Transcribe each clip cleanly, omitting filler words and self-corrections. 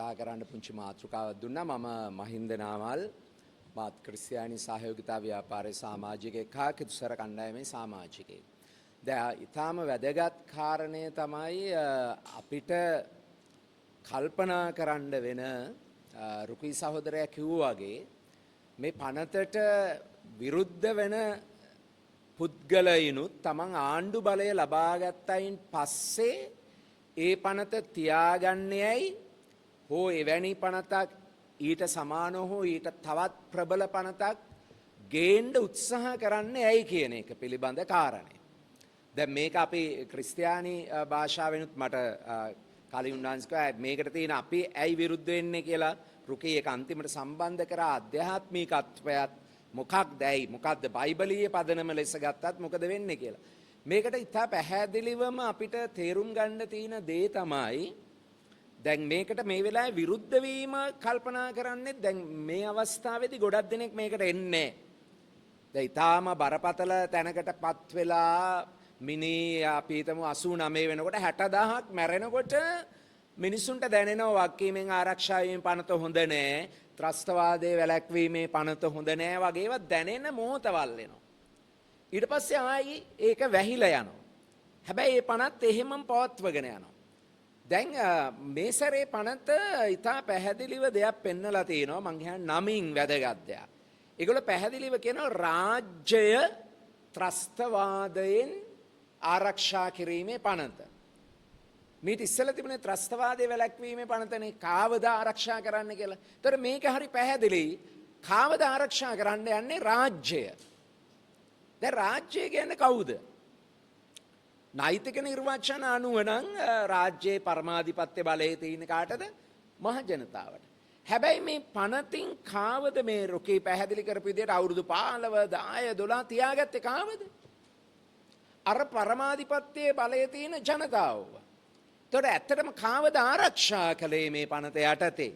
කතා කරන්න පුංචි මාතෘකාවක් දුන්නා. මම මහින්ද නාමල් මාත් ක්‍රිස්තියානි සහයෝගිතා ව්‍යාපාරයේ සමාජිකයෙක් හා කිතුසර කණ්ඩායමේ සමාජිකයෙක්. දැන් ඊටාම වැදගත් කාරණය තමයි අපිට කල්පනා කරන්න වෙන රුකී සහෝදරයා කිව්වා වගේ මේ පනතට විරුද්ධ වෙන පුද්ගලයිනුත් තමන් ආණ්ඩු බලය ලබා ගත්තයින් පස්සේ ඒ පනත තියාගන්නේයි හෝ එවැනි පනතක් ඊට සමානව හෝ ඊට තවත් ප්‍රබල පනතක් ගේන්න උත්සාහ කරන්නේ ඇයි කියන එක පිළිබඳ කාරණය. දැන් මේක අපි ක්‍රිස්තියානි භාෂාවෙනුත් මට කලින් උන්වහන්සේ කිව්වා මේකට තියෙන අපි ඇයි විරුද්ධ වෙන්නේ කියලා රුකී ඒක අන්තිමට සම්බන්ධ කරා ආධ්‍යාත්මිකත්වයත් මොකක්ද බයිබලීය පදනම ලෙස ගත්තත් මොකද වෙන්නේ කියලා. මේකට ඉතා පැහැදිලිවම අපිට තේරුම් ගන්න තියෙන දේ තමයි දැන් මේකට මේ වෙලාවේ විරුද්ධ වීම කල්පනා කරන්නේ දැන් මේ අවස්ථාවේදී ගොඩක් දෙනෙක් මේකට එන්නේ. දැන් ඊටාම බරපතල තැනකටපත් වෙලා අපි හිතමු 89 වෙනකොට 60000ක් මැරෙනකොට මිනිසුන්ට දැනෙනවා වක්කීමෙන් ආරක්ෂා වීමේ පනත හොඳ නෑ, ත්‍රස්තවාදයේ වැළැක්වීමේ පනත හොඳ නෑ වගේ ඒවා දැනෙන මොහොතවල් එනවා. ඊට පස්සේ ආයි ඒක වැහිලා යනවා. හැබැයි මේ පනත් එහෙමම පවත්වගෙන යනවා. දැන් මේ සැරේ පනත ඉතා පැහැදිලිව දෙයක් පෙන්නලා තියෙනවා. මං කියන්නේ නමින් වැදගත් දෙයක්. ඒගොල්ලෝ පැහැදිලිව කියනවා රාජ්‍යය ත්‍රස්තවාදයෙන් ආරක්ෂා කිරීමේ පනත. මේක ඉස්සෙල්ලා තිබුණේ ත්‍රස්තවාදයේ වැළැක්වීමේ පනතනේ කාවද ආරක්ෂා කරන්න කියලා. ඒතර මේක හරි පැහැදිලි. කාවද ආරක්ෂා කරන්න යන්නේ රාජ්‍යය. දැන් රාජ්‍යය කියන්නේ කවුද? නෛතික නිර්වචන අනුව නම් රාජ්‍යයේ පරමාධිපත්‍ය බලයේ තියෙන කාටද? මහ ජනතාවට. හැබැයි මේ පනතින් කාවද මේ රුකී පැහැදිලි කරපු විදිහට අවුරුදු 15 10 12 තියාගත්තේ කාවද? අර පරමාධිපත්‍යයේ බලයේ තියෙන ජනතාවව. ඒතකොට ඇත්තටම කාවද ආරක්ෂා කළේ මේ පනත යටතේ?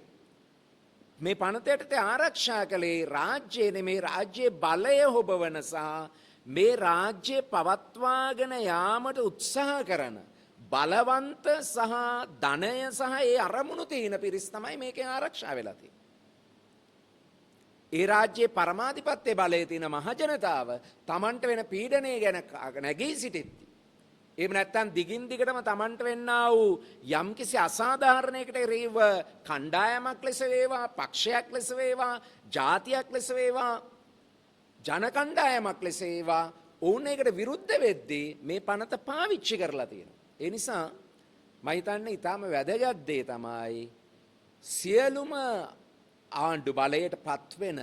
මේ පනත යටතේ ආරක්ෂා කළේ රාජ්‍යයේ මේ රාජ්‍යයේ බලය හොබවන සහ මේ රාජ්‍ය පවත්වාගෙන යාමට උත්සාහ කරන බලවන්ත සහ ධනය සහ ඒ අරමුණු තියෙන පිරිස් තමයි මේකෙන් ආරක්ෂා වෙලා තියෙන්නේ. ඒ රාජ්‍යයේ පරමාධිපත්‍ය බලයේ තියෙන මහජනතාව තමන්ට වෙන පීඩනය ගැන නැගී සිටිද්දී එහෙම නැත්නම් දිගින් දිගටම තමන්ට වෙන්නා වූ යම්කිසි අසාධාරණයකට එරෙහිව කණ්ඩායමක් ලෙස වේවා, පක්ෂයක් ලෙස වේවා, ජාතියක් ලෙස වේවා, ජන කණ්ඩායමක් ලෙස වේවා ඕන එකට විරුද්ධ වෙද්දී මේ පනත පාවිච්චි කරලා තියෙනවා. ඒ නිසා මම හිතන්නේ ඊටාම වැදගත් දේ තමයි සියලුම ආණ්ඩු බලයට පත්වෙන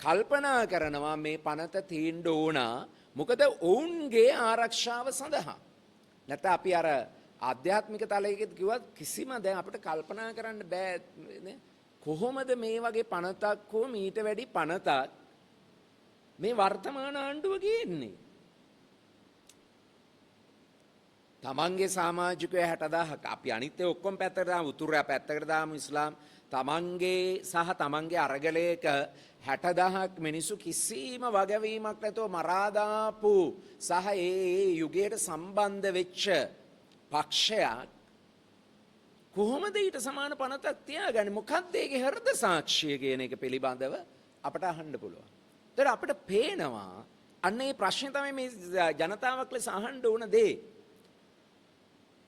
කල්පනා කරනවා මේ පනත තීන්ඩ ඕන මොකද ඔවුන්ගේ ආරක්ෂාව සඳහා. නැත්නම් අපි අර ආධ්‍යාත්මික තලයේදී කිව්වත් කිසිම දැන් අපිට කල්පනා කරන්න බෑ කොහොමද මේ වගේ පනතක් හෝ මීට වැඩි පනතක් මේ වර්තමාන ආණ්ඩුව ගේන්නේ. තමන්ගේ සමාජිකයෝ 60000ක් අපි අනිත් ඒ ඔක්කොම පැත්තකට දාමු, උතුරයා පැත්තකට දාමු, ඉස්ලාම් තමන්ගේ සහ තමන්ගේ අරගලයක 60000ක් මිනිස්සු කිසිම වගවීමක් නැතුව මරා දාපු සහ ඒ යුගයට සම්බන්ධ වෙච්ච පක්ෂයක් කොහොමද ඊට සමාන පනතක් තියාගන්නේ? මොකක්ද ඒකේ හෘද සාක්ෂිය කියන එක පිළිබඳව අපට අහන්න පුළුවන්. ඒතර අපිට පේනවා අන්න ඒ ප්‍රශ්නේ තමයි මේ ජනතාවක් ලෙස අහන්න ඕන දේ.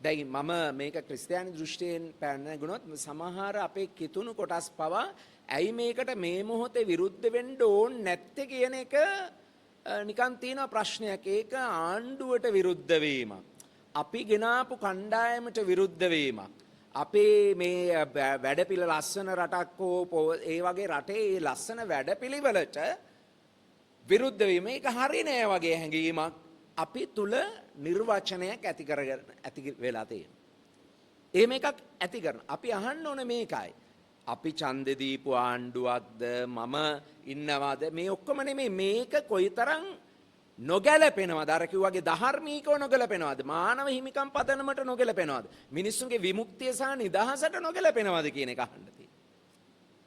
දැන් මම මේක ක්‍රිස්තියානි දෘෂ්ටියෙන් පැනගුණොත් සමහර අපේ කිතුණු කොටස් පවා ඇයි මේකට මේ මොහොතේ විරුද්ධ වෙන්න ඕන නැත්තේ කියන එක නිකන් තියෙන ප්‍රශ්නයක්. ඒක ආණ්ඩුවට විරුද්ධ වීමක්, අපි ගෙනාපු කණ්ඩායමට විරුද්ධ වීමක්, අපේ මේ වැඩපිළ ලස්සන රටක් හෝ ඒ වගේ රටේ ඒ ලස්සන වැඩපිළිවෙලට විරුද්ධ වීම ඒක හරි නෑ වගේ හැඟීමක් අපි තුල නිර්වචනයක් ඇති වෙලා තියෙනවා. එහෙම එකක් ඇති කරන. අපි අහන්න ඕනේ මේකයි. අපි ඡන්දෙ දීපු ආණ්ඩුවක්ද මම ඉන්නවද මේ ඔක්කොම නෙමෙයි. මේක කොයිතරම් නොගැලපෙනවද? අර කිව්වාගේ ධාර්මිකව නොගැලපෙනවද? මානව හිමිකම් පදනමට නොගැලපෙනවද? මිනිස්සුන්ගේ විමුක්තිය සහ නිදහසට නොගැලපෙනවද කියන එක අහන්න තියෙනවා.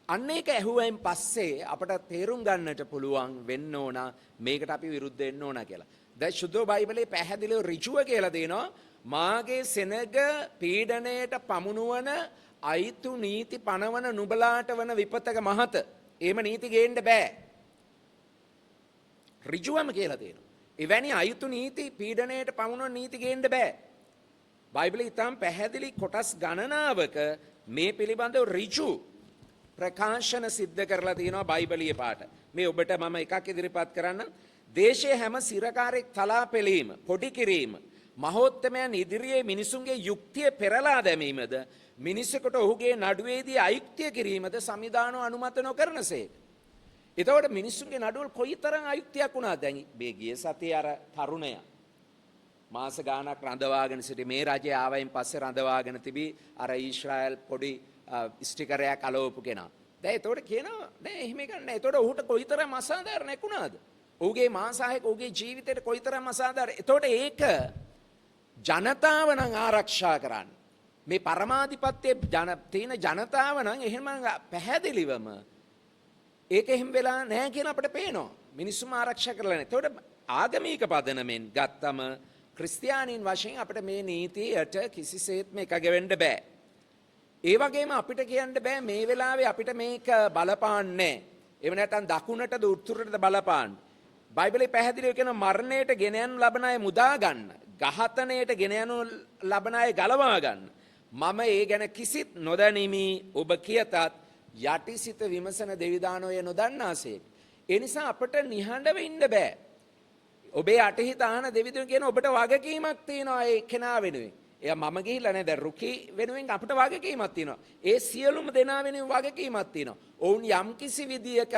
අන්න ඒක ඇහුවෙන් පස්සේ අපට තේරුම් ගන්නට පුළුවන් වෙන්න ඕන මේකට අපි විරුද්ධ වෙන්න ඕන කියලා. දැන් සුද්ධ බයිබලයේ පැහැදිලිව ඍජුව කියලා දෙනවා මාගේ සෙනග පීඩණයට පමුණුවන අයිතු නීති පනවන නුබලාට වන විපතක මහත. එහෙම නීති ගේන්න බෑ. ඍජුවම කියලා තියෙනවා. එවැනි අයිතු නීති පීඩණයට පමුණුවන නීති ගේන්න බෑ. බයිබලයේ ඊටම පැහැදිලි කොටස් ගණනාවක මේ පිළිබඳව ඍජු ප්‍රකාශන සිද්ධ කරලා තියෙනවා බයිබලීය පාඩ. මේ ඔබට මම එකක් ඉදිරිපත් කරන්නම්. දේශයේ හැම සිරකාරෙක් තලා පෙළීම, පොඩි කිරීම, මහෝත්තමයන් ඉදිරියේ මිනිසුන්ගේ යුක්තිය පෙරලා දැමීමද, මිනිසෙකුට ඔහුගේ නඩුවේදී අයුක්තිය කිරීමද සංවිධානය අනුමත නොකරනසේක. එතකොට මිනිසුන්ගේ නඩුවල කොයිතරම් අයුක්තියක් වුණාද? දැන් මේ ගිය සතියේ අර තරුණයා මාස ගාණක් රඳවාගෙන සිටි මේ රජය ආවයින් පස්සේ රඳවාගෙන තිබී අර ඊශ්‍රායල් පොඩි ස්ටිකරයක් අලවපු කෙනා. දැන් එතකොට කියනවා නෑ එහෙම එකක් නෑ. එතකොට ඔහුට කොයිතරම් අසාධාරණයක් වුණාද? ඔහුගේ මාසායක ඔහුගේ ජීවිතේට කොයිතරම් අසාධාරණ. එතකොට ඒක ජනතාව නම් ආරක්ෂා කරන්න. මේ පරමාධිපත්‍යයේ තියෙන ජනතාව නම් එහෙම පැහැදිලිවම ඒක එහෙම වෙලා නැහැ කියන අපිට පේනවා. මිනිස්සුම ආරක්ෂා කරලා නැහැ. එතකොට ආගමික පදනමෙන් ගත්තම ක්‍රිස්තියානීන් වශයෙන් අපිට මේ නීතියට කිසිසේත්ම එකග වෙන්න බෑ. ඒ වගේම අපිට කියන්න බෑ මේ වෙලාවේ අපිට මේක බලපාන්නේ. එහෙම නැත්නම් දකුණටද උතුරටද බලපාන්න. බයිබලයේ පැහැදිලිව කියන මරණයට ගෙන යනු ලබන අය මුදා ගන්න. ඝාතනයට ගෙන යනු ලබන අය ගලවා ගන්න. මම ඒ ගැන කිසිත් නොදනිමි. ඔබ කියතත් යටිසිත විමසන දෙවිදානෝය නොදන්නාසේක. ඒ නිසා අපට නිහඬව ඉන්න බෑ. ඔබේ අටහිත ආන දෙවිදුන් කියන ඔබට වගකීමක් තියෙනවා ඒ කෙනා වෙනුවෙන්. එයා මම ගිහිල්ලා නෑ දැන් රුකි වෙනුවෙන් අපිට වගකීමක් තියෙනවා. ඒ සියලුම දෙනා වෙනුවෙන් වගකීමක් තියෙනවා. ඔවුන් යම්කිසි විදියක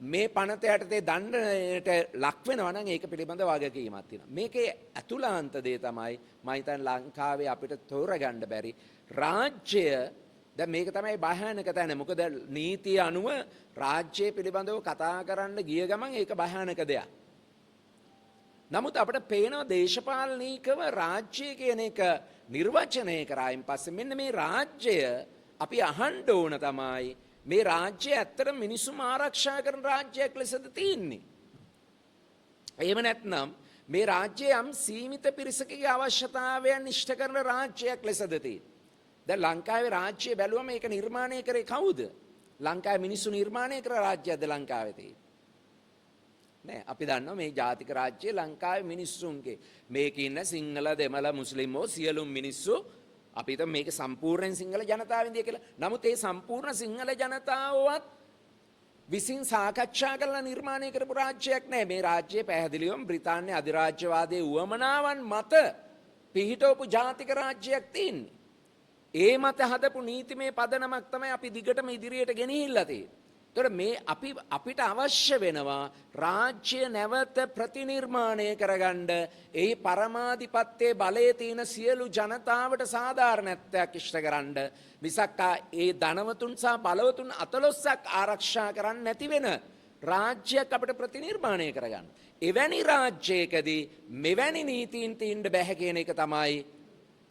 මේ පනත යටතේ දණ්ඩනයට ලක් වෙනවා නම් ඒක පිළිබඳ වගකීමක් තියෙනවා. මේකේ අතුලාන්ත දේ තමයි මම හිතන්නේ ලංකාවේ අපිට තෝරගන්න බැරි රාජ්‍ය. දැන් මේක තමයි භයානක තැන. මොකද නීතිය අනුව රාජ්‍ය පිළිබඳව කතා කරන්න ගිය ගමන් ඒක භයානක දෙයක්. නමුත් අපිට පේනවා දේශපාලනීකව රාජ්‍ය කියන එක නිර්වචනය කරායින් පස්සේ මෙන්න මේ රාජ්‍යය අපි අහන්න ඕන තමයි මේ රාජ්‍ය ඇත්තට මිනිසුන් ආරක්ෂා කරන රාජ්‍යයක් ලෙසද තියෙන්නේ. එහෙම නැත්නම් මේ රාජ්‍ය යම් සීමිත පිරිසකගේ අවශ්‍යතාවයන් ඉෂ්ට කරන රාජ්‍යයක් ලෙසද තියෙන්නේ. දැන් ලංකාවේ රාජ්‍ය බැලුවම මේක නිර්මාණය කරේ කවුද? ලංකාවේ මිනිස්සු නිර්මාණය කර රාජ්‍යයක්ද ලංකාවේ තියෙන්නේ? නෑ අපි දන්නවා මේ ජාතික රාජ්‍ය ලංකාවේ මිනිස්සුන්ගේ. මේකේ ඉන්න සිංහල දෙමළ මුස්ලිම්ෝ සියලුම මිනිස්සු අපි හිතමු මේක සම්පූර්ණ සිංහල ජනතාවෙන්දී කියලා. නමුත් ඒ සම්පූර්ණ සිංහල ජනතාවවත් විසින් සාකච්ඡා කරලා නිර්මාණය කරපු රාජ්‍යයක් නෑ. මේ රාජ්‍යය පැහැදිලිවම බ්‍රිතාන්‍ය අධිරාජ්‍යවාදයේ උවමනාවන් මත පිහිටවපු ජාතික රාජ්‍යයක් තියෙන්නේ. ඒ මත හදපු නීතිමය පදනමක් තමයි අපි දිගටම ඉදිරියට ගෙනහිල්ලා තියෙන්නේ. එතකොට මේ අපිට අවශ්‍ය වෙනවා රාජ්‍ය නැවත ප්‍රතිනිර්මාණය කරගන්න. ඒ පරමාධිපත්‍යයේ බලයේ තියෙන සියලු ජනතාවට සාධාරණත්වයක් ඉෂ්ට කරන්න. මිසක් ඒ ධනවතුන් සහ බලවතුන් අතලොස්සක් ආරක්ෂා කරන්න නැති වෙන රාජ්‍යයක් අපිට ප්‍රතිනිර්මාණය කරගන්න. එවැනි රාජ්‍යයකදී මෙවැනි නීතීන් තියෙන්න බැහැ කියන එක තමයි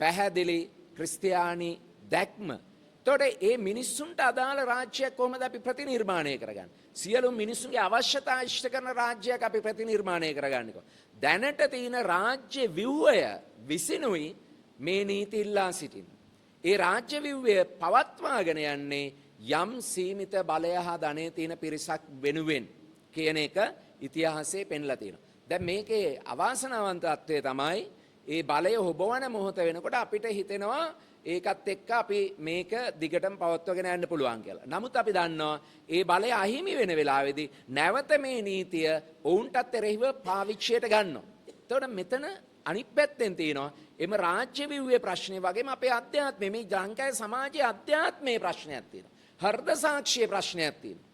පැහැදිලි ක්‍රිස්තියානි දැක්ම. එතකොට ඒ මිනිස්සුන්ට අදාළ රාජ්‍යයක් කොහොමද අපි ප්‍රතිනිර්මාණය කරගන්නේ? සියලු මිනිස්සුන්ගේ අවශ්‍යතා ඉෂ්ට කරන රාජ්‍යයක් අපි ප්‍රතිනිර්මාණය කරගන්නේ. දැනට තියෙන රාජ්‍ය ව්‍යුහය විසිනුයි මේ නීති ඉල්ලා සිටින්නේ. ඒ රාජ්‍ය ව්‍යුහය පවත්වාගෙන යන්නේ යම් සීමිත බලය හා ධනය තියෙන පිරිසක් වෙනුවෙන් කියන එක ඉතිහාසයේ පෙන්ලා තියෙනවා. දැන් මේකේ අවාසනාවන්ත තත්ත්වය තමයි ඒ බලය හොබවන මොහොත වෙනකොට අපිට හිතෙනවා ඒකත් එක්ක අපි මේක දිගටම පවත්වාගෙන යන්න පුළුවන් කියලා. නමුත් අපි දන්නවා ඒ බලය අහිමි වෙන වෙලාවේදී නැවත මේ නීතිය ඔවුන්ටත් එරෙහිව පාවිච්චියට ගන්නවා. එතකොට මෙතන අනිත් පැත්තෙන් තියෙනවා එම රාජ්‍ය ව්‍යුහයේ ප්‍රශ්නේ වගේම අපේ අධ්‍යාත්මයේ මේ ලංකාවේ සමාජයේ අධ්‍යාත්මයේ ප්‍රශ්නයක් තියෙනවා. හෘද සාක්ෂියේ ප්‍රශ්නයක් තියෙනවා.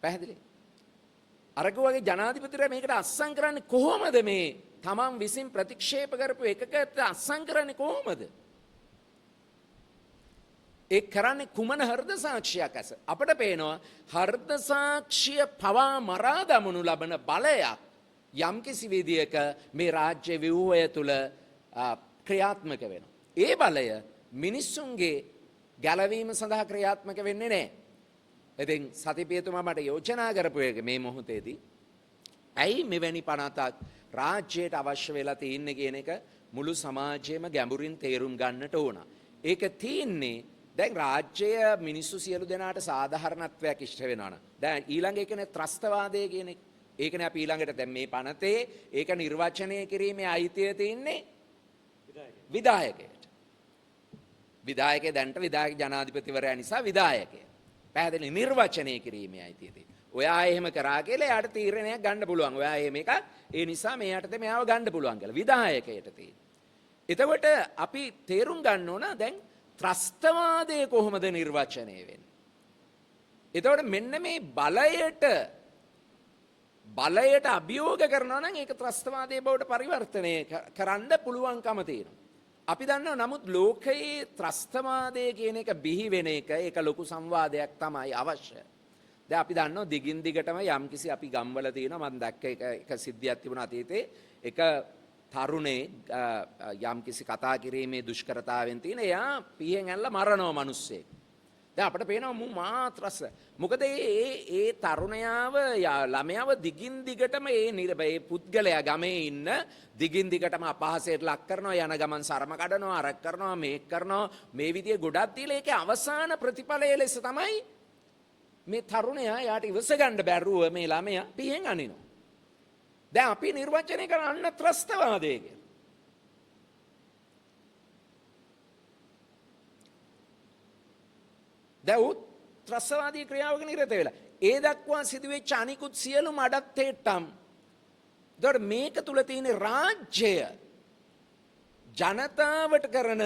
පැහැදිලි? අරක වගේ ජනාධිපතිතුමා මේකට අස්සම් කරන්නේ කොහොමද? මේ තමන් විසින් ප්‍රතික්ෂේප කරපු එකකට අස්සම් කරන්නේ කොහොමද? ඒ කරන්නේ කුමන හෘද සාක්ෂියක් ඇස? අපිට පේනවා හෘද සාක්ෂිය පවා මරා දමනු ලබන බලයක් යම්කිසි විදියක මේ රාජ්‍ය ව්‍යුහය තුල ක්‍රියාත්මක වෙනවා. ඒ බලය මිනිස්සුන්ගේ ගැලවීම සඳහා ක්‍රියාත්මක වෙන්නේ නැහැ. ඉතින් සතිපියතුමා මට යෝජනා කරපු එක මේ මොහොතේදී ඇයි මෙවැනි පනතක් රාජ්‍යයට අවශ්‍ය වෙලා තියෙන්නේ කියන එක මුළු සමාජයේම ගැඹුරින් තේරුම් ගන්නට ඕන. ඒක තියෙන්නේ දැන් රාජ්‍යය මිනිස්සු සියලු දෙනාට සාධාරණත්වයක් ඉෂ්ට වෙනවා. දැන් ඊළඟ එකනේ ත්‍රස්තවාදය කියන එක. ඒකනේ අපි ඊළඟට දැන් මේ පනතේ ඒක නිර්වචනය කිරීමේ අයිතිය තියෙන්නේ විධායකයට. විධායකයා දැන්ට විධායක ජනාධිපතිවරයා නිසා විධායකයා. පැහැදිලි නිර්වචනය කිරීමේ අයිතිය තියෙනවා. ඔයා එහෙම කරා කියලා එයාට තීරණයක් ගන්න පුළුවන්. ඔයා එහෙම එකක් ඒ නිසා මෙයාට මෙයාව ගන්න පුළුවන් කියලා විධායකයට තියෙනවා. එතකොට අපි තේරුම් ගන්න ඕන දැන් ත්‍රස්තවාදය කොහොමද නිර්වචනය වෙන්නේ? එතකොට මෙන්න මේ බලයට අභියෝග කරනවා නම් ඒක ත්‍රස්තවාදයේ බවට පරිවර්තනය කරන්න පුළුවන්කම තියෙනවා. අපි දන්නවා නමුත් ලෝකයේ ත්‍රස්තවාදය කියන එක බිහි වෙන එක ඒක ලොකු සංවාදයක් තමයි අවශ්‍ය. දැන් අපි දන්නවා දිගින් දිගටම යම්කිසි අපි ගම්වල තියෙනවා මම දැක්ක එක සිද්ධියක් තිබුණා අතීතේ එක තරුණේ යම්කිසි කතා කිරීමේ දුෂ්කරතාවෙන් තියෙන එයා පිහෙන් ඇල්ලලා මරනවා මිනිස්සෙක්. දැන් අපිට පේනවා මු මාත්‍රස. මොකද ඒ තරුණයාව ළමයාව දිගින් දිගටම ඒ පුද්ගලයා ගමේ ඉන්න දිගින් දිගටම අපහාසයට ලක් කරනවා යන ගමන් සරම කඩනවා අරක් කරනවා මේක කරනවා මේ විදිය ගොඩක් දීලා ඒකේ අවසාන ප්‍රතිඵලය ලෙස තමයි මේ තරුණයා යාට ඉවස ගන්න බැරුව මේ ළමයා පිහෙන් අනිනවා. දැන් අපි නිර්වචනය කරන්න ත්‍රස්තවාදය කියලා. දැන් ත්‍රස්තවාදී ක්‍රියාවක නිරත වෙලා ඒ දක්වා සිදුවෙච්ච අනිකුත් සියලු මඩත්තේට්ටම්. ඒතකොට මේක තුල තියෙන රාජ්‍යය ජනතාවට කරන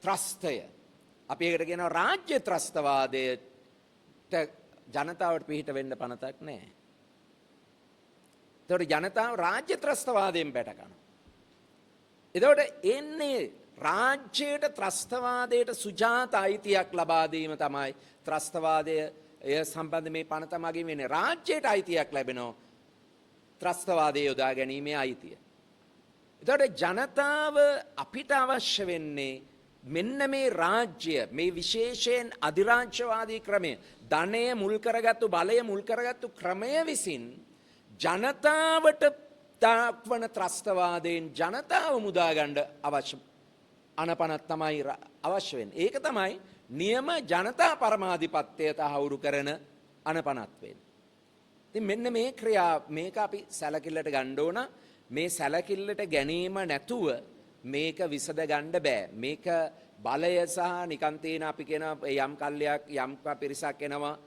ත්‍රස්තය. අපි ඒකට කියනවා රාජ්‍ය ත්‍රස්තවාදයට ජනතාවට පිහිට වෙන්න පනතක් නැහැ. එතකොට ජනතාව රාජ්‍ය ත්‍රස්තවාදයෙන් බැට කරනවා. එතකොට එන්නේ රාජ්‍යයට ත්‍රස්තවාදයට සුජාත අයිතියක් ලබා දීම තමයි ත්‍රස්තවාදය සම්බන්ධ මේ පනත මගින් වෙන්නේ. රාජ්‍යයට අයිතියක් ලැබෙනවා ත්‍රස්තවාදය යොදා ගැනීමේ අයිතිය. එතකොට ජනතාව අපිට අවශ්‍ය වෙන්නේ මෙන්න මේ රාජ්‍ය මේ විශේෂයෙන් අධිරාජ්‍යවාදී ක්‍රමය ධනය මුල් කරගත්තු බලය මුල් කරගත්තු ක්‍රමය විසින් ජනතාවට දක්වන ත්‍රස්තවාදයෙන් ජනතාව මුදා ගන්න අවශ්‍ය අනපනත් තමයි අවශ්‍ය වෙන්නේ. ඒක තමයි නියම ජනතා පරමාධිපත්‍යය තහවුරු කරන අනපනත් වෙන්නේ. ඉතින් මෙන්න මේ ක්‍රියා මේක අපි සැලකිල්ලට ගන්න ඕන. මේ සැලකිල්ලට ගැනීම නැතුව මේක විසඳ ගන්න බෑ. මේක බලය සහ නිකන් තියෙන අපි කියන යම් කල්යක් යම් පිරිසක් එනවා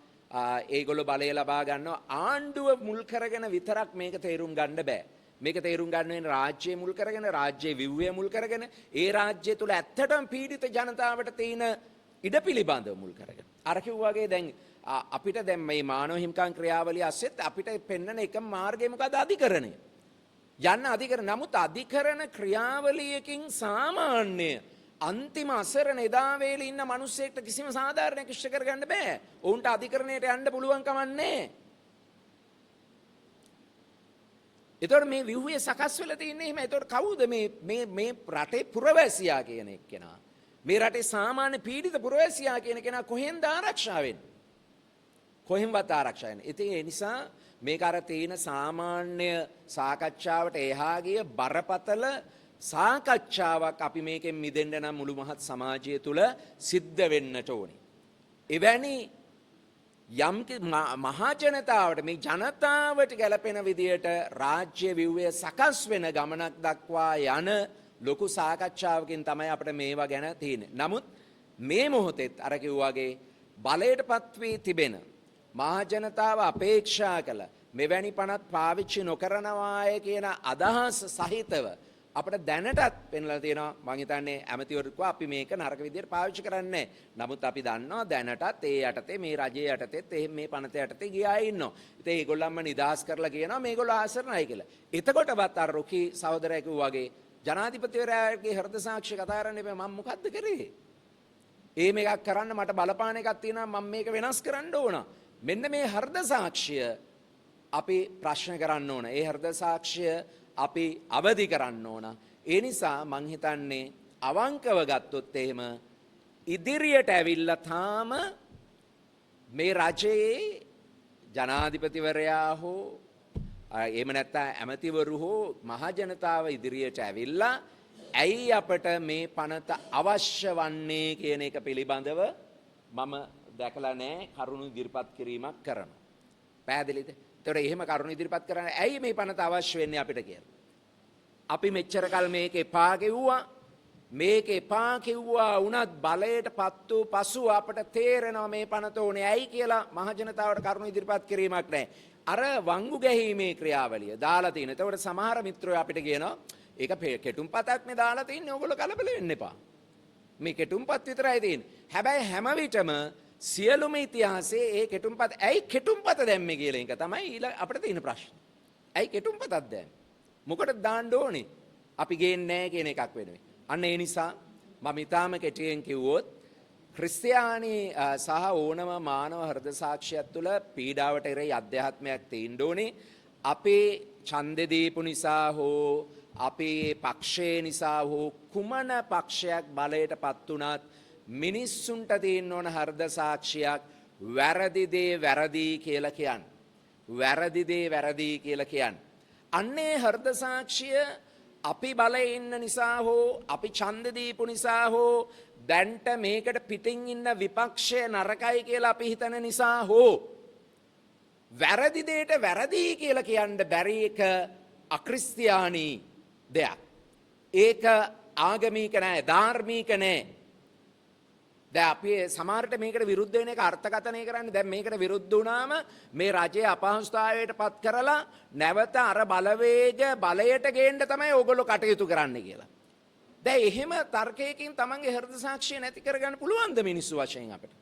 ඒගොල්ලෝ බලය ලබා ගන්නවා ආණ්ඩුව මුල් කරගෙන විතරක් මේක තේරුම් ගන්න බෑ. මේක තේරුම් ගන්න වෙන රාජ්‍ය මුල් කරගෙන රාජ්‍ය විව්වය මුල් කරගෙන ඒ රාජ්‍ය තුල ඇත්තටම පීඩිත ජනතාවට තියෙන ඉඩ පිළිබඳව මුල් කරගෙන. අර කිව්වාගේ දැන් අපිට දැන් මේ මානව හිමිකම් ක්‍රියාවලිය ඇස්සෙත් අපිට පෙන්වන එක මාර්ගය මොකද අධිකරණය. යන්න අධිකරණ නමුත් අධිකරණ ක්‍රියාවලියකින් සාමාන්‍ය අන්තිම අසරණ එදා වේලේ ඉන්න මිනිස්සෙක්ට කිසිම සාධාරණයක් ඉෂ්ට කරගන්න බෑ. ඔවුන්ට අධිකරණයට යන්න පුළුවන් කමක් නැහැ. එතකොට මේ විව්වේ සකස් වෙලා තින්නේ එහෙම. එතකොට කවුද මේ රටේ පුරවැසියා කියන එක්කෙනා? මේ රටේ සාමාන්‍ය පීඩිත පුරවැසියා කියන කෙනා කොහෙන්ද ආරක්ෂා වෙන්නේ? කොහෙන්වත් ආරක්ෂා වෙන්නේ. ඉතින් ඒ නිසා මේක අර තියෙන සාමාන්‍ය සාකච්ඡාවට එහා ගිය බරපතල සාකච්ඡාවක් අපි මේකෙන් මිදෙන්න නම් මුළු මහත් සමාජය තුළ සිද්ධ වෙන්නට ඕනේ. එවැනි යම් මහා ජනතාවට මේ ජනතාවට ගැලපෙන විදියට රාජ්‍ය විව්වය සකස් වෙන ගමනක් දක්වා යන ලොකු සාකච්ඡාවකින් තමයි අපිට මේවා ගැන තියෙන්නේ. නමුත් මේ මොහොතේත් අර කිව්වාගේ බලයටපත් වී තිබෙන මහා ජනතාව අපේක්ෂා කළ මෙවැනි පනත් පාවිච්චි නොකරනවාය කියන අදහස් සහිතව අපිට දැනටත් පෙන්ලා තියෙනවා. මම හිතන්නේ ඇමතිවරු අපි මේක නරක විදියට පාවිච්චි කරන්නේ නැහැ. නමුත් අපි දන්නවා දැනටත් ඒ යටතේ මේ රජයේ යටතේත් මේ පනත යටතේ ගියා ඉන්නවා. ඉතින් ඒගොල්ලන්ම නිදහස් කරලා කියනවා මේගොල්ලෝ ආසරණයි කියලා. එතකොටවත් අර රොකි සහෝදරයා කිව්වා වගේ ජනාධිපතිවරයාගේ හෘද සාක්ෂි කතා කරන්න එපා. මම මොකද්ද කරේ? මේකක් කරන්න මට බලපාන එකක් තියෙනවා. මම මේක වෙනස් කරන්න ඕන. මෙන්න මේ හෘද සාක්ෂිය අපි ප්‍රශ්න කරන්න ඕන. ඒ හෘද සාක්ෂිය අපි අවදි කරන්න ඕන. ඒ නිසා මං හිතන්නේ අවංකව ගත්තොත් එහෙම ඉදිරියට ඇවිල්ලා තාම මේ රජයේ ජනාධිපතිවරයා හෝ එහෙම නැත්නම් ඇමතිවරු හෝ මහ ජනතාව ඉදිරියට ඇවිල්ලා ඇයි අපට මේ පනත අවශ්‍ය වන්නේ කියන එක පිළිබඳව මම දැකලා නැහැ කරුණු ඉදිරිපත් කිරීමක් කරනවා. පැහැදිලිද? ඒතකොට එහෙම කරුණු ඉදිරිපත් කරන්න ඇයි මේ පනත අවශ්‍ය වෙන්නේ අපිට කියලා. අපි මෙච්චර කල් මේක එපා කිව්වා. මේක එපා කිව්වා වුණත් බලයට පත් වූ පසු අපට තේරෙනවා මේ පනත ඕනේ ඇයි කියලා මහජනතාවට කරුණු ඉදිරිපත් කිරීමක් නැහැ. අර වංගු ගැහිීමේ ක්‍රියාවලිය දාලා තියෙන. ඒතකොට සමහර මිත්‍රයෝ අපිට කියනවා ඒක කෙටුම්පතක් නේ දාලා තින්නේ. ඕගොල්ලෝ කලබල වෙන්න එපා. මේ කෙටුම්පත් විතරයි තියෙන්නේ. හැබැයි හැම විටම සියලුම ඉතිහාසයේ ඒ කෙටුම්පත ඇයි කෙටුම්පත දැම්මේ කියලා එක තමයි අපිට තියෙන ප්‍රශ්න. ඇයි කෙටුම්පතක් දැම්මේ? මොකටද දාන්න ඕනේ? අපි ගේන්නේ නැහැ කියන එකක් වෙනුවෙන්. අන්න ඒ නිසා මම ඊටාම කෙටියෙන් කිව්වොත් ක්‍රිස්තියානි සහ ඕනම මානව හෘද සාක්ෂියක් තුළ පීඩාවට එරෙහි අධ්‍යාත්මයක් තියෙන්න ඕනේ. අපේ ඡන්දෙ දීපු නිසා හෝ අපේ පක්ෂය නිසා හෝ කුමන පක්ෂයක් බලයට පත් වුණත් මිනිස්සුන්ට තියෙන්න ඕන හෘද සාක්ෂියක් වැරදි දේ වැරදි කියලා කියන්නේ. වැරදි දේ වැරදි කියලා කියන්නේ. අන්නේ හෘද සාක්ෂිය අපි බලේ ඉන්න නිසා හෝ අපි ඡන්ද දීපු නිසා හෝ දැන්ට මේකට පිටින් ඉන්න විපක්ෂය නරකයි කියලා අපි හිතන නිසා හෝ වැරදි දෙයට වැරදි කියලා කියන්න බැරි එක අක්‍රිස්තියානි දෙයක්. ඒක ආගමික නැහැ, ධාර්මික නැහැ. දැන් අපි සමහරට මේකට විරුද්ධ වෙන එක අර්ථකථනය කරන්නේ දැන් මේකට විරුද්ධ වුණාම මේ රජයේ අපහසුතාවයට පත් කරලා නැවත අර බලවේග බලයට ගේන්න තමයි ඕගොල්ලෝ කටයුතු කරන්න කියලා. දැන් එහෙම තර්කයකින් තමන්ගේ හෘද සාක්ෂිය නැති කරගන්න පුළුවන්ද මිනිස්සු වශයෙන් අපිට?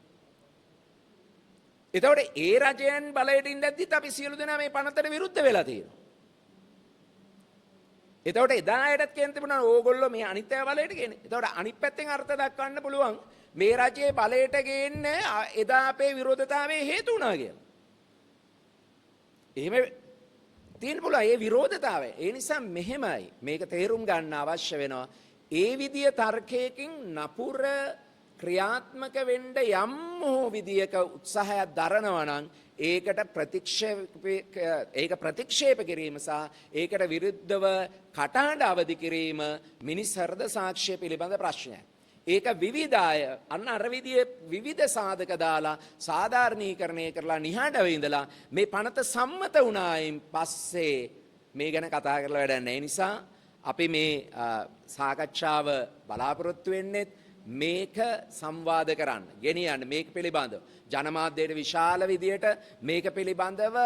එතකොට ඒ රජයන් බලයට ඉඳද්දිත් අපි සියලු දෙනා මේ පනතට විරුද්ධ වෙලා තියෙනවා. එතකොට එදායටත් කියන්න තිබුණා ඕගොල්ලෝ මේ අනිත් අය බලයට ගේන්නේ. එතකොට අනිත් පැත්තෙන් අර්ථ දක්වන්න පුළුවන් මේ රජයේ බලයට ගේන්න එදා අපේ විරෝධතාවයේ හේතු වුණා කියලා. එහෙම තියෙන්න පුළුවන් ඒ විරෝධතාවය. ඒ නිසා මෙහෙමයි මේක තේරුම් ගන්න අවශ්‍ය වෙනවා. ඒ විදිය තර්කයකින් නපුර ක්‍රියාත්මක වෙන්න යම් හෝ විදියක උත්සාහයක් දරනවා නම් ඒකට ප්‍රතික්ෂේප කිරීම සහ ඒකට විරුද්ධව කටහඬ අවදි කිරීම මිනිස් හෘද සාක්ෂිය පිළිබඳ ප්‍රශ්නයක්. ඒක විවිධාය අන්න අර විදිහේ විවිධ සාධක දාලා සාධාරණීකරණය කරලා නිහඬව ඉඳලා මේ පනත සම්මත වුණායින් පස්සේ මේ ගැන කතා කරලා වැඩක් නැහැ. ඒ නිසා අපි මේ සාකච්ඡාව බලාපොරොත්තු වෙන්නේ මේක සංවාද කරන්න ගෙනියන්න මේක පිළිබඳව ජනමාධ්‍යයට විශාල විදියට මේක පිළිබඳව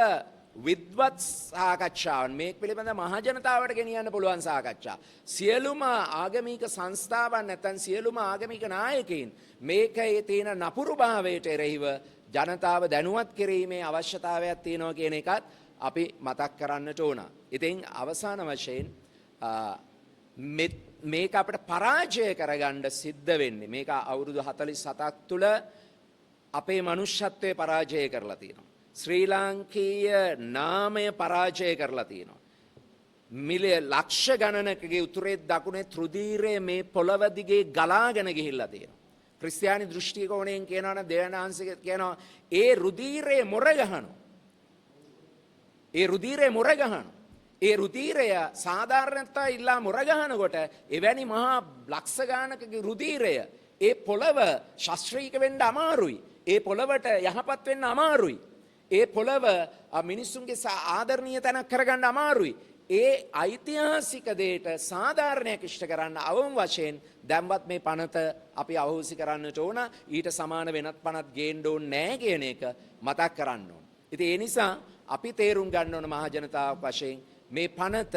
විද්වත් සාකච්ඡාවන් මේක පිළිබඳව මහජනතාවට ගෙනියන්න පුළුවන් සාකච්ඡා. සියලුම ආගමික සංස්ථාවන් නැත්නම් සියලුම ආගමික නායකයින් මේකේ තියෙන නපුරු භාවයට එරෙහිව ජනතාව දැනුවත් කිරීමේ අවශ්‍යතාවයක් තියෙනවා කියන එකත් අපි මතක් කරන්නට ඕන. ඉතින් අවසාන වශයෙන් මේක අපිට පරාජය කරගන්න සිද්ධ වෙන්නේ මේක අවුරුදු 47ක් තුල අපේ මනුෂ්‍යත්වයේ පරාජය කරලා තියෙනවා. ශ්‍රී ලාංකීය නාමය පරාජය කරලා තියෙනවා. මිලිය ලක්ෂ ගණනකගේ උතුරේ දකුණේ රුධිරය මේ පොළව දිගේ ගලාගෙන ගිහිල්ලා තියෙනවා. ක්‍රිස්තියානි දෘෂ්ටි කෝණයෙන් කියනවා නම් දෙවියන්වහන්සේ කියනවා ඒ රුධිරය මොර ගහනවා. ඒ රුධිරය මොර ගහනවා. ඒ රුධිරය සාධාරණතා ඉල්ලා මොර ගහනකොට එවැනි මහා ලක්ෂ ගානකගේ රුධිරය ඒ පොළව ශාස්ත්‍රීය වෙන්න අමාරුයි. ඒ පොළවට යහපත් වෙන්න අමාරුයි. ඒ පොළව මිනිස්සුන්ගේ ආදරණීය තැනක් කරගන්න අමාරුයි. ඒ ඓතිහාසික දෙයට සාධාරණයක් ඉෂ්ට කරන්න අවම වශයෙන් දැන්වත් මේ පනත අපි අවහොසි කරන්නට ඕන. ඊට සමාන වෙනත් පනත් ගේන්න ඕනේ නැහැ කියන එක මතක් කරන්න ඕන. ඉතින් ඒ නිසා අපි තේරුම් ගන්න ඕන මහජනතාව වශයෙන් මේ පනත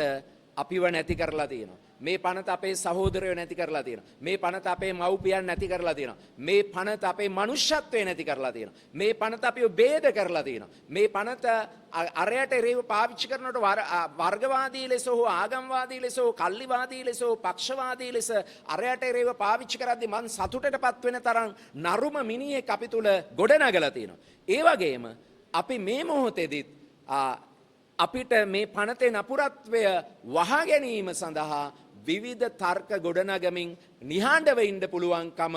අපිව නැති කරලා තියෙනවා. මේ පනත අපේ සහෝදරයෝ නැති කරලා තියෙනවා. මේ පනත අපේ මව්පියන් නැති කරලා තියෙනවා. මේ පනත අපේ මනුෂ්‍යත්වය නැති කරලා තියෙනවා. මේ පනත අපිව ભેද කරලා තියෙනවා. මේ පනත අරයට එරෙහිව පාවිච්චි කරනකොට වර්ගවාදී ලෙස හෝ ආගම්වාදී ලෙස හෝ කල්ලිවාදී ලෙස හෝ පක්ෂවාදී ලෙස අරයට එරෙහිව පාවිච්චි කරද්දී මං සතුටටපත් වෙන තරම් නරුම මිනිහෙක් අපි තුල ගොඩනගලා තියෙනවා. ඒ වගේම අපි මේ මොහොතේදීත් අපිට මේ පනතේ නපුරත්වය වහා ගැනීම සඳහා විවිධ තර්ක ගොඩනගමින් නිහඬව ඉන්න පුළුවන්කම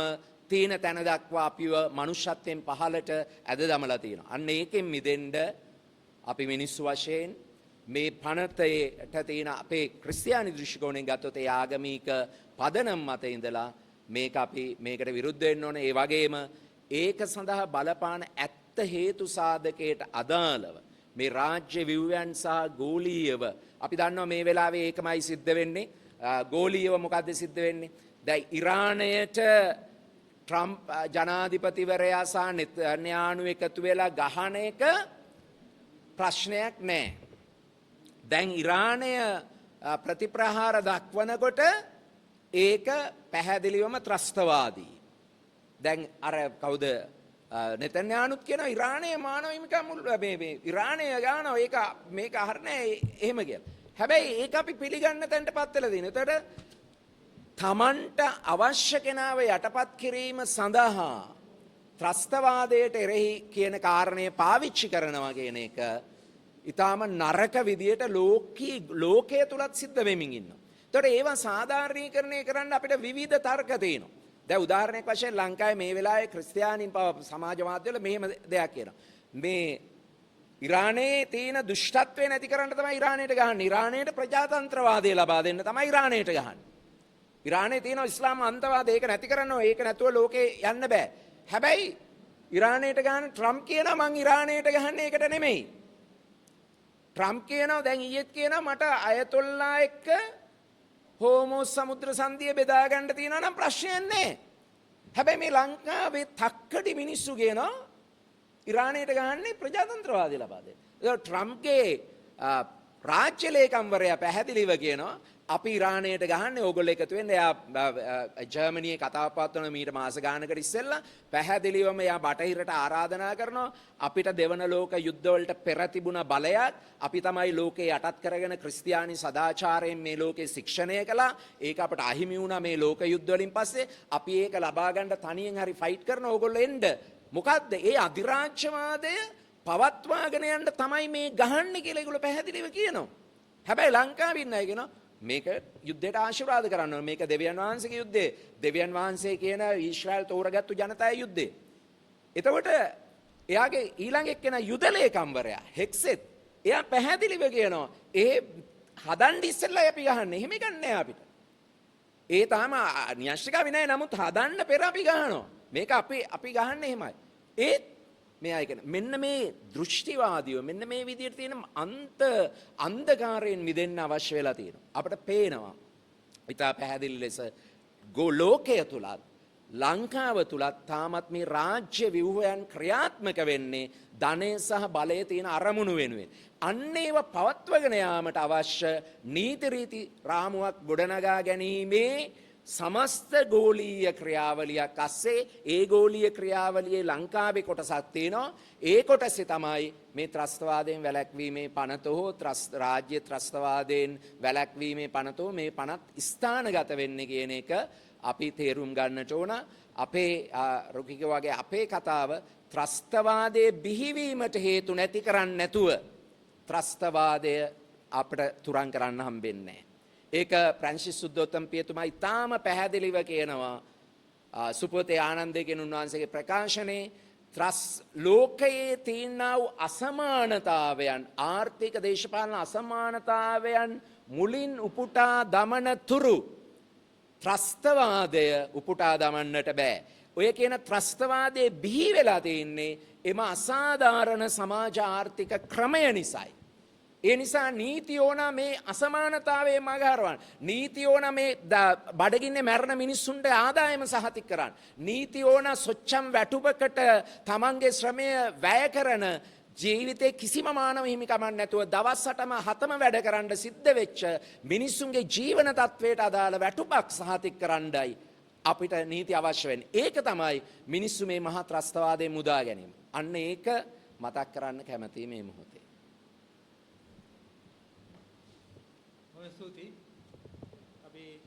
තියෙන තැන දක්වා අපිව මනුෂ්‍යත්වයෙන් පහළට ඇද දමලා තියෙනවා. අන්න ඒකෙන් මිදෙන්න අපි මිනිස්සු වශයෙන් මේ පනතේට තියෙන අපේ ක්‍රිස්තියානි දෘෂ්ටි කෝණයෙන් ගත්තොත් ඒ ආගමික පදනම් මත ඉඳලා මේක අපි මේකට විරුද්ධ වෙන්න ඕනේ. ඒ වගේම ඒක සඳහා බලපාන ඇත්ත හේතු සාධකයට අදාළව මේ රාජ්‍ය ව්‍යුහයන් සහ ගෝලීයව අපි දන්නවා මේ වෙලාවේ ඒකමයි සිද්ධ වෙන්නේ. ගෝලීයව මොකද්ද සිද්ධ වෙන්නේ? දැන් ඉරානයට ට්‍රම්ප් ජනාධිපතිවරයා සහ නෙතන්යාහු එකතු වෙලා ගහන එක ප්‍රශ්නයක් නෑ. දැන් ඉරානය ප්‍රතිප්‍රහාර දක්වනකොට ඒක පැහැදිලිවම ත්‍රස්තවාදී. දැන් අර කවුද නෙතන්යාහුත් කියනවා ඉරානයේ මානව හිමිකම් මේ ඉරානය ගන්නවා ඒක මේක අහර නෑ එහෙම කියලා. හැබැයි ඒක අපි පිළිගන්න තැනටපත් වෙලා දින. එතකොට තමන්ට අවශ්‍ය කෙනාව යටපත් කිරීම සඳහා ත්‍රස්තවාදයට එරෙහි කියන කාරණය පාවිච්චි කරනවා කියන එක ඊටාම නරක විදියට ලෝකයේ තුලත් සිද්ධ වෙමින් ඉන්නවා. ඒතකොට ඒවා සාධාරණීකරණය කරන්න අපිට විවිධ තර්ක තියෙනවා. දැන් උදාහරණයක් වශයෙන් ලංකාවේ මේ වෙලාවේ ක්‍රිස්තියානින් සමාජ මාධ්‍යවල මෙහෙම දෙයක් කියනවා. මේ ඉරානයේ තියෙන දුෂ්ටත්වය නැති කරන්න තමයි ඉරානයට ගහන්නේ. ඉරානයට ප්‍රජාතන්ත්‍රවාදය ලබා දෙන්න තමයි ඉරානයට ගහන්නේ. ඉරානයේ තියෙන ඉස්ලාම් අන්තවාදය ඒක නැති කරන්න ඕනේ. ඒක නැතුව ලෝකේ යන්න බෑ. හැබැයි ඉරානයට ගහන ට්‍රම්ප් කියනවා මං ඉරානයට ගහන්නේ ඒකට නෙමෙයි. ට්‍රම්ප් කියනවා දැන් ඊයේත් කියනවා මට අයතොල්ලා එක්ක හෝමෝස් සමුද්‍ර සංධිය බෙදා ගන්න තියෙනවා නම් ප්‍රශ්නයක් නැහැ. හැබැයි මේ ලංකාවේ තක්කඩි මිනිස්සු කියනවා ඉරානයට ගහන්නේ ප්‍රජාතන්ත්‍රවාදී ලබා දෙන්න. ඒක ට්‍රම්ප්ගේ රාජ්‍ය ලේකම්වරයා පැහැදිලිව කියනවා අපි ඉරානයට ගහන්නේ ඕගොල්ලෝ එකතු වෙන්න. එයා ජර්මනියේ කතාව පවත්වන මීට මාස ගානකට ඉස්සෙල්ලා පැහැදිලිවම එයා බටහිරට ආරාධනා කරනවා අපිට දෙවන ලෝක යුද්ධවලට පෙර තිබුණ බලයක් අපි තමයි ලෝකේ යටත් කරගෙන ක්‍රිස්තියානි සදාචාරයෙන් මේ ලෝකේ ශික්ෂණය කළා. ඒක අපට අහිමි වුණා මේ ලෝක යුද්ධ වලින් පස්සේ. අපි ඒක ලබා ගන්න තනියෙන් හරි ෆයිට් කරන ඕගොල්ලෝ එන්න. මොකද්ද? ඒ අධිරාජ්‍යවාදය පවත්වාගෙන යන්න තමයි මේ ගහන්නේ කියලා ඒගොල්ලෝ පැහැදිලිව කියනවා. හැබැයි ලංකාවේ ඉන්න අය කියනවා මේක යුද්ධයට ආශිර්වාද කරන්න ඕනේ. මේක දෙවියන් වහන්සේගේ යුද්ධය. දෙවියන් වහන්සේ කියන ඊශ්‍රායල් තෝරගත්තු ජනතාවේ යුද්ධය. එතකොට එයාගේ ඊළඟ එක්කෙනා යුද ලේකම්වරයා හෙක්සෙත් එයා පැහැදිලිව කියනවා ඒ හදන්න ඉස්සෙල්ලා අපි ගහන්නේ. එහෙම ගන්නෑ අපිට. ඒ තාම න්‍යෂ්ටික විනය නමුත් හදන්න පෙර අපි ගහනවා. මේක අපි ගහන්නේ එහෙමයි. ඒත් මෙයා කියන මෙන්න මේ දෘෂ්ටිවාදීව මෙන්න මේ විදිහට තියෙන අන්ධකාරයෙන් මිදෙන්න අවශ්‍ය වෙලා තියෙනවා. අපිට පේනවා ඉතා පැහැදිලි ලෙස ලෝකය තුලත් ලංකාව තුලත් තාමත් මේ රාජ්‍ය ව්‍යුහයන් ක්‍රියාත්මක වෙන්නේ ධනය සහ බලය තියෙන අරමුණු වෙනුවෙන්. අන්න ඒව පවත්වගෙන යාමට අවශ්‍ය නීති රීති රාමුවක් ගොඩනගා ගැනීමේ සමස්ත ගෝලීය ක්‍රියාවලියක් අස්සේ ඒ ගෝලීය ක්‍රියාවලියේ ලංකාවේ කොටසක් තියෙනවා. ඒ කොටසේ තමයි මේ ත්‍රස්තවාදයෙන් වැළැක්වීමේ පනත හෝ රාජ්‍ය ත්‍රස්තවාදයෙන් වැළැක්වීමේ පනත හෝ මේ පනත් ස්ථානගත වෙන්නේ කියන එක අපි තේරුම් ගන්නට ඕන. අපේ රුකික වගේ අපේ කතාව ත්‍රස්තවාදයේ බිහිවීමට හේතු නැති කරන්නේ නැතුව ත්‍රස්තවාදය අපිට තුරන් කරන්න හම්බෙන්නේ නැහැ. ඒක ප්‍රැන්සිස් සුද්ධෝත්තම පියතුමා ඉතාම පැහැදිලිව කියනවා සුපතේ ආනන්දේ කියන උන්වහන්සේගේ ප්‍රකාශනයේ ලෝකයේ තියෙනා වූ අසමානතාවයන් ආර්ථික දේශපාලන අසමානතාවයන් මුලින් උපුටා දමන තුරු ත්‍රස්තවාදය උපුටා දමන්නට බෑ. ඔය කියන ත්‍රස්තවාදයේ බිහි වෙලා තියෙන්නේ එම අසාධාරණ සමාජ ආර්ථික ක්‍රමය නිසායි. ඒ නිසා නීති ඕන මේ අසමානතාවයේ මගහරවන්න. නීති ඕන මේ බඩගින්නේ මැරෙන මිනිස්සුන්ට ආදායම සහතික කරන්න. නීති ඕන සොච්චම් වැටුපකට තමන්ගේ ශ්‍රමය වැය කරන ජීවිතේ කිසිම මානව හිමිකමක් නැතුව දවස් 8ම වැඩ කරන්න සිද්ධ වෙච්ච මිනිස්සුන්ගේ ජීවන තත්වයට අදාළ වැටුපක් සහතික කරන්නයි අපිට නීති අවශ්‍ය වෙන්නේ. ඒක තමයි මිනිස්සු මේ මහා ත්‍රස්තවාදයෙන් මුදා ගැනීම. අන්න ඒක මතක් කරන්න කැමතියි මේ මොහොතේ. ස්තුතියි. අපි